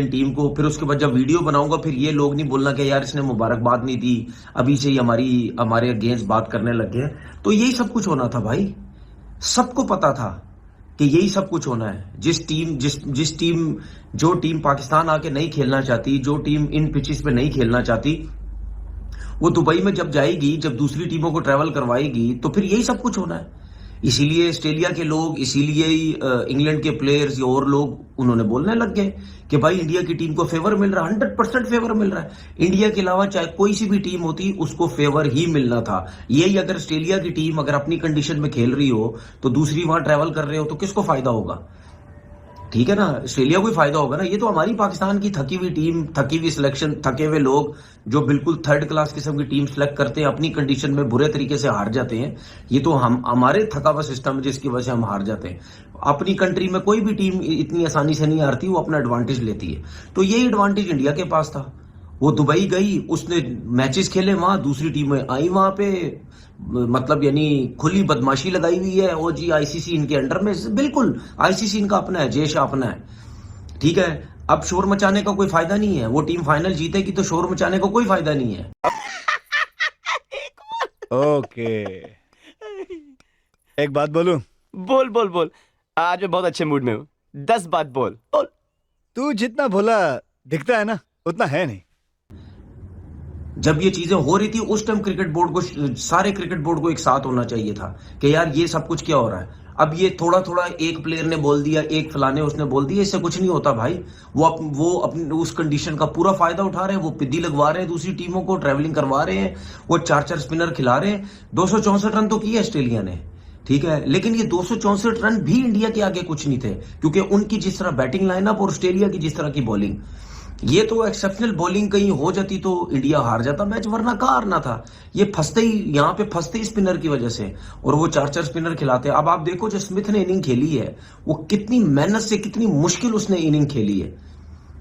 Indian team को, फिर उसके बाद जब वीडियो बनाऊंगा फिर ये लोग नहीं बोलना कि यार इसने मुबारकबाद नहीं दी, अभी से ही हमारे अगेंस्ट बात करने लग गए। तो यही सब कुछ होना था भाई, सबको पता था कि यही सब कुछ होना है। जिस टीम जो टीम पाकिस्तान आके नहीं खेलना चाहती, जो टीम इन पिचेस पे नहीं खेलना चाहती, वो दुबई में जब जाएगी, जब दूसरी टीमों को ट्रैवल करवाएगी, तो फिर यही सब कुछ होना है। इसीलिए ऑस्ट्रेलिया के लोग, इसीलिए इंग्लैंड के प्लेयर्स या और लोग उन्होंने बोलने लग गए कि भाई इंडिया की टीम को फेवर मिल रहा है, 100% फेवर मिल रहा है। इंडिया के अलावा चाहे कोई सी भी टीम होती उसको फेवर ही मिलना था। यही अगर ऑस्ट्रेलिया की टीम अगर अपनी कंडीशन में खेल रही हो तो दूसरी वहां ट्रैवल कर रहे हो तो किसको फायदा होगा? ठीक है ना, ऑस्ट्रेलिया को ही फायदा होगा ना। ये तो हमारी पाकिस्तान की थकी हुई टीम, थकी हुई सिलेक्शन, थके हुए लोग जो बिल्कुल थर्ड क्लास किस्म की टीम सेलेक्ट करते हैं, अपनी कंडीशन में बुरे तरीके से हार जाते हैं। ये तो हमारे थका हुआ सिस्टम है जिसकी वजह से हम हार जाते हैं। अपनी कंट्री में कोई भी टीम इतनी आसानी से नहीं हारती, वो अपना एडवांटेज लेती है। तो यही एडवांटेज इंडिया के पास था। वो दुबई गई, उसने मैचेस खेले वहां, दूसरी टीमें आई वहां पे, मतलब यानी खुली बदमाशी लगाई हुई है। ओ जी आईसीसी इनके अंडर में, बिल्कुल आईसीसी इनका अपना है, जय शाह अपना है। ठीक है, अब शोर मचाने का कोई फायदा नहीं है। वो टीम फाइनल जीतेगी तो शोर मचाने का कोई फायदा नहीं है। ओके, एक बात बोलूं? बोल बोल बोल, आज मैं बहुत अच्छे मूड में हूँ। 10 बात बोल बोल। तू जितना भोला दिखता है ना, उतना है नहीं। जब ये चीजें हो रही थी उस टाइम क्रिकेट बोर्ड को, सारे क्रिकेट बोर्ड को एक साथ होना चाहिए था कि यार ये सब कुछ क्या हो रहा है। अब ये थोड़ा थोड़ा एक प्लेयर ने बोल दिया, एक फलाने उसने बोल दिया, इससे कुछ नहीं होता भाई। वो अपनी उस कंडीशन का पूरा फायदा उठा रहे हैं, वो पिद्दी लगवा रहे हैं दूसरी टीमों को, ट्रैवलिंग करवा रहे हैं, वो 4-4 स्पिनर खिला रहे हैं। 264 रन तो किए ऑस्ट्रेलिया ने, ठीक है, लेकिन ये 264 रन भी इंडिया के आगे कुछ नहीं थे, क्योंकि उनकी जिस तरह बैटिंग लाइनअप और ऑस्ट्रेलिया की जिस तरह की बॉलिंग, ये तो एक्सेप्शनल बॉलिंग कहीं हो जाती तो इंडिया हार जाता मैच, वरना कहाँ हारना था। ये फंसते ही, यहाँ पे फंसते ही स्पिनर की वजह से, और वो 4-4 स्पिनर खिलाते। अब आप देखो जो स्मिथ ने इनिंग खेली है, वो कितनी मेहनत से, कितनी मुश्किल उसने इनिंग खेली है।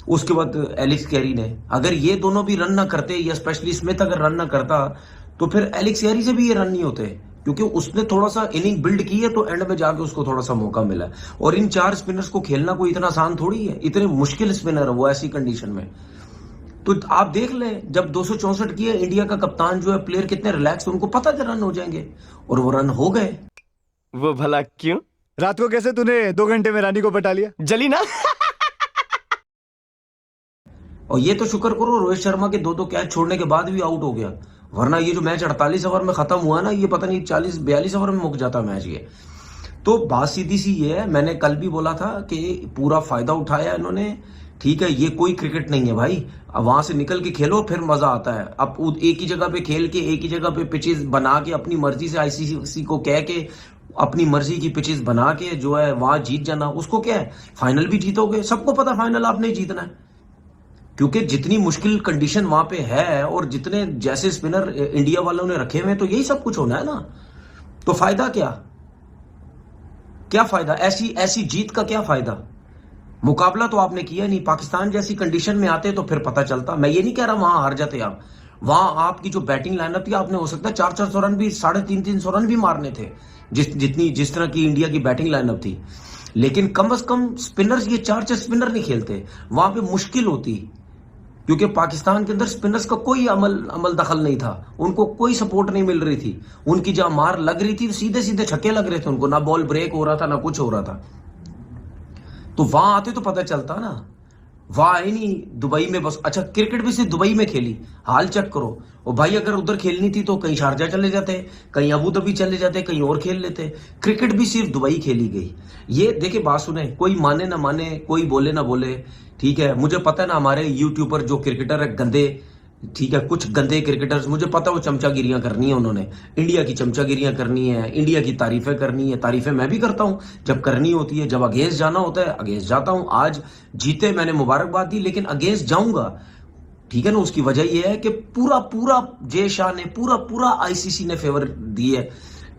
उसके बाद एलेक्स कैरी ने, अगर ये दोनों भी रन ना करते, या स्पेशली स्मिथ अगर रन ना करता, तो फिर एलेक्स कैरी से भी ये रन नहीं होते, क्योंकि उसने थोड़ा सा इनिंग बिल्ड की है तो एंड में जाके उसको थोड़ा सा मौका मिला। और इन 4 स्पिनर्स को खेलना कोई इतना आसान थोड़ी है, इतने मुश्किल स्पिनर है वो ऐसी कंडीशन में। तो आप देख ले, जब 264 किए, इंडिया का कप्तान जो है, प्लेयर कितने रिलैक्स, उनको पता था रन हो जाएंगे, और वो रन हो गए। वो भला क्यों? रात को कैसे तूने 2 घंटे में रानी को पटा लिया? जली ना। और ये तो शुक्र करो रोहित शर्मा के 2-2 कैच छोड़ने के बाद भी आउट हो गया, वरना ये जो मैच 48 ओवर में खत्म हुआ ना, ये पता नहीं 40-42 ओवर में मुक जाता मैच ये। तो बात सीधी सी ये है, मैंने कल भी बोला था कि पूरा फायदा उठाया इन्होंने। ठीक है, ये कोई क्रिकेट नहीं है भाई, अब वहां से निकल के खेलो फिर मजा आता है। अब एक ही जगह पे खेल के, एक ही जगह पे पिचेस बना के, अपनी मर्जी से आईसीसी को कह के, अपनी मर्जी की पिचेस बना के जो है वहां जीत जाना, उसको क्या है, फाइनल भी जीतोगे। सबको पता फाइनल आपने ही जीतना है, क्योंकि जितनी मुश्किल कंडीशन वहां पे है और जितने जैसे स्पिनर इंडिया वालों ने रखे हुए हैं, तो यही सब कुछ होना है ना। तो फायदा क्या, क्या फायदा, ऐसी जीत का क्या फायदा? मुकाबला तो आपने किया नहीं। पाकिस्तान जैसी कंडीशन में आते तो फिर पता चलता। मैं ये नहीं कह रहा वहां हार जाते आप, वहां आपकी जो बैटिंग लाइनअप थी, आपने हो सकता है 400-400 रन भी, 350-300 रन भी मारने थे, जिस तरह की इंडिया की बैटिंग लाइनअप थी। लेकिन कम से कम स्पिनर्स, ये 4-4 स्पिनर नहीं खेलते, वहां पे मुश्किल होती, क्योंकि पाकिस्तान के अंदर स्पिनर्स का कोई अमल दखल नहीं था, उनको कोई सपोर्ट नहीं मिल रही थी। उनकी जहां मार लग रही थी सीधे सीधे छक्के लग रहे थे उनको, ना बॉल ब्रेक हो रहा था ना कुछ हो रहा था। तो वहां आते तो पता चलता ना, वहां आई नहीं दुबई में बस। अच्छा, क्रिकेट भी सिर्फ दुबई में खेली, हाल चेक करो। और भाई अगर उधर खेलनी थी तो कहीं शारजा चले जाते, कहीं अबू धाबी चले जाते, कहीं और खेल लेते। क्रिकेट भी सिर्फ दुबई खेली गई। ये देखिए, बात सुने, कोई माने ना माने, कोई बोले ना बोले, ठीक है, मुझे पता है ना हमारे यूट्यूबर जो क्रिकेटर है गंदे, ठीक है, कुछ गंदे क्रिकेटर्स, मुझे पता है वो चमचागिरियां करनी है, उन्होंने इंडिया की चमचागिरियां करनी है, इंडिया की तारीफें करनी है। तारीफें मैं भी करता हूं जब करनी होती है, जब अगेंस्ट जाना होता है अगेंस्ट जाता हूं। आज जीते, मैंने मुबारकबाद दी, लेकिन अगेंस्ट जाऊंगा, ठीक है ना। उसकी वजह यह है कि पूरा पूरा जय शाह ने, पूरा पूरा आईसीसी ने फेवर दी है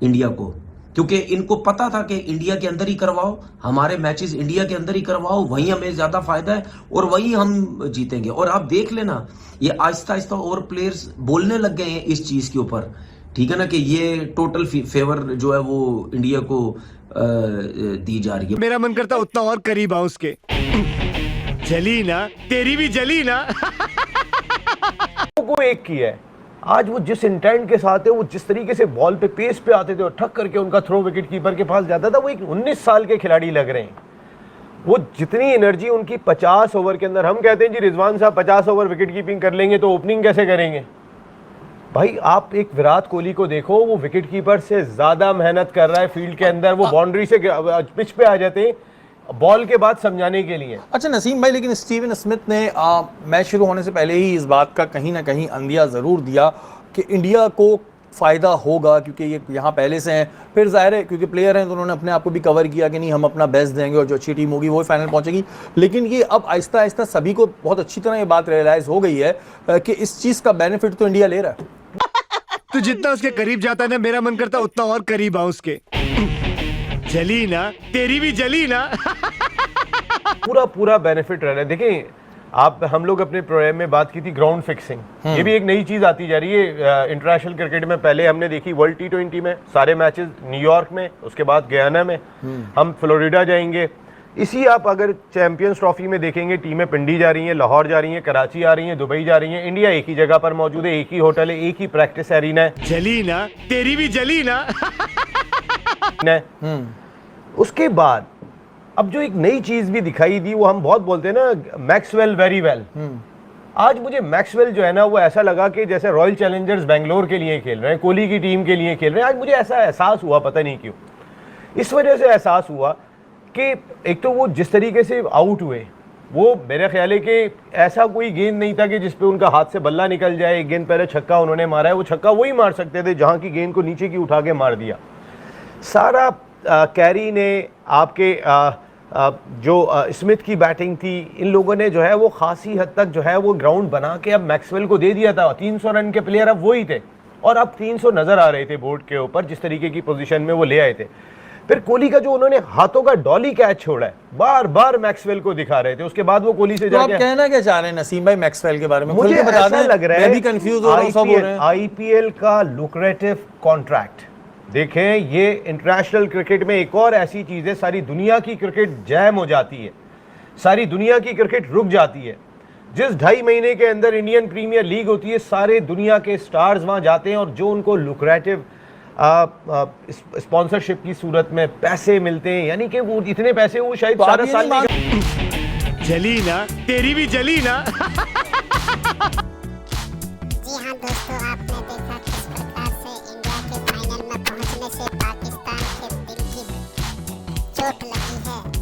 इंडिया को, क्योंकि इनको पता था कि इंडिया के अंदर ही करवाओ, हमारे मैचेस इंडिया के अंदर ही करवाओ, वहीं हमें ज्यादा फायदा है और वहीं हम जीतेंगे। और आप देख लेना, ये आहिस्ता आहिस्ता और प्लेयर्स बोलने लग गए हैं इस चीज के ऊपर, ठीक है ना, कि ये टोटल फेवर जो है वो इंडिया को दी जा रही है। मेरा मन करता उतना और करीब आऊं उसके। जली ना, तेरी भी जली ना। को एक किया है। आज वो जिस इंटेंट के साथ है, वो जिस तरीके से बॉल पे पेस पे आते थे और ठक करके उनका थ्रो विकेट कीपर के पास जाता था, वो एक 19 साल के खिलाड़ी लग रहे हैं। वो जितनी एनर्जी उनकी 50 ओवर के अंदर, हम कहते हैं जी रिजवान साहब 50 ओवर विकेट कीपिंग कर लेंगे तो ओपनिंग कैसे करेंगे? भाई आप एक विराट कोहली को देखो, वो विकेट कीपर से ज्यादा मेहनत कर रहा है फील्ड के अंदर, वो बाउंड्री से पिच पे आ जाते हैं बॉल के बाद समझाने के लिए। अच्छा नसीम भाई, लेकिन स्टीवन स्मिथ ने मैच शुरू होने से पहले ही इस बात का कहीं ना कहीं अंदिया ज़रूर दिया कि इंडिया को फ़ायदा होगा, क्योंकि ये यहाँ पहले से हैं। फिर जाहिर है क्योंकि प्लेयर हैं तो उन्होंने अपने आप को भी कवर किया कि नहीं, हम अपना बेस्ट देंगे और जो अच्छी टीम होगी वो फाइनल पहुँचेगी। लेकिन ये अब आहिस्ता आहिस्ता सभी को बहुत अच्छी तरह ये बात रियलाइज़ हो गई है कि इस चीज़ का बेनिफिट तो इंडिया ले रहा है। तू जितना उसके करीब जाता है ना, मेरा मन करता उतना और करीब आऊं उसके। जली ना, तेरी भी जली ना। पूरा बेनिफिट रह रहा है। देखिए हम लोग अपने प्रोग्राम में बात की थी ग्राउंड फिक्सिंग, ये भी एक नई चीज आती जा रही है इंटरनेशनल क्रिकेट में। पहले हमने देखी वर्ल्ड T20 में सारे मैचेस न्यूयॉर्क में, उसके बाद गयाना में, हम फ्लोरिडा जाएंगे। इसी आप अगर चैंपियंस ट्रॉफी में देखेंगे, टीमें पिंडी जा रही हैं, लाहौर जा रही हैं, कराची आ रही हैं, दुबई जा रही हैं, इंडिया एक ही जगह पर मौजूद है, एक ही होटल है, एक ही प्रैक्टिस एरिना है। जली ना, तेरी भी जली ना। उसके बाद अब जो एक नई चीज भी दिखाई दी, वो हम बहुत बोलते हैं ना मैक्सवेल वेरी वेल। आज मुझे मैक्सवेल जो है ना, वो ऐसा लगा कि जैसे रॉयल चैलेंजर्स बेंगलोर के लिए खेल रहे हैं, कोहली की टीम के लिए खेल रहे हैं। आज मुझे ऐसा एहसास हुआ, पता नहीं क्यों, इस वजह से एहसास हुआ कि एक तो वो जिस तरीके से आउट हुए, वो मेरे ख्याल है कि ऐसा कोई गेंद नहीं था कि जिसपे उनका हाथ से बल्ला निकल जाए। एक गेंद पहले छक्का उन्होंने मारा है, वो छक्का वही मार सकते थे जहां की गेंद को नीचे की उठा के मार दिया। सारा कैरी ने, आपके जो स्मिथ की बैटिंग थी, इन लोगों ने जो है वो खासी हद तक जो है वो ग्राउंड बना के अब मैक्सवेल को दे दिया था। 300 रन के प्लेयर अब वही थे और अब 300 नजर आ रहे थे बोर्ड के ऊपर, जिस तरीके की पोजीशन में वो ले आए थे। फिर कोहली का जो उन्होंने हाथों का डॉली कैच छोड़ा है, बार बार मैक्सवेल को दिखा रहे थे। उसके बाद वो कोहली से तो आप जाके, कहना क्या चाह रहे हैं नसीम भाई मैक्सवेल के बारे में? मुझे ऐसा लग रहा है मैं भी कंफ्यूज हो रहा हूं, सब हो रहे हैं। आईपीएल का लुक्रेटिव कॉन्ट्रैक्ट देखें, ये इंटरनेशनल क्रिकेट में एक और ऐसी चीज है, सारी दुनिया की क्रिकेट जैम हो जाती है, सारी दुनिया की क्रिकेट रुक जाती है। जिस 2.5 महीने के अंदर इंडियन प्रीमियर लीग होती है, सारे दुनिया के स्टार्स वहां जाते हैं और जो उनको लुक्रेटिव स्पॉन्सरशिप की सूरत में पैसे मिलते हैं, यानी कि वो इतने पैसे वो शायद तो सारा आप ये साल नहीं नहीं। जली ना, तेरी भी जली ना। जी हाँ दोस्तों, आपने देखा किस प्रकार से इंडिया के फाइनल में पहुंचने से पाकिस्तान के दिल की चोट लगी है।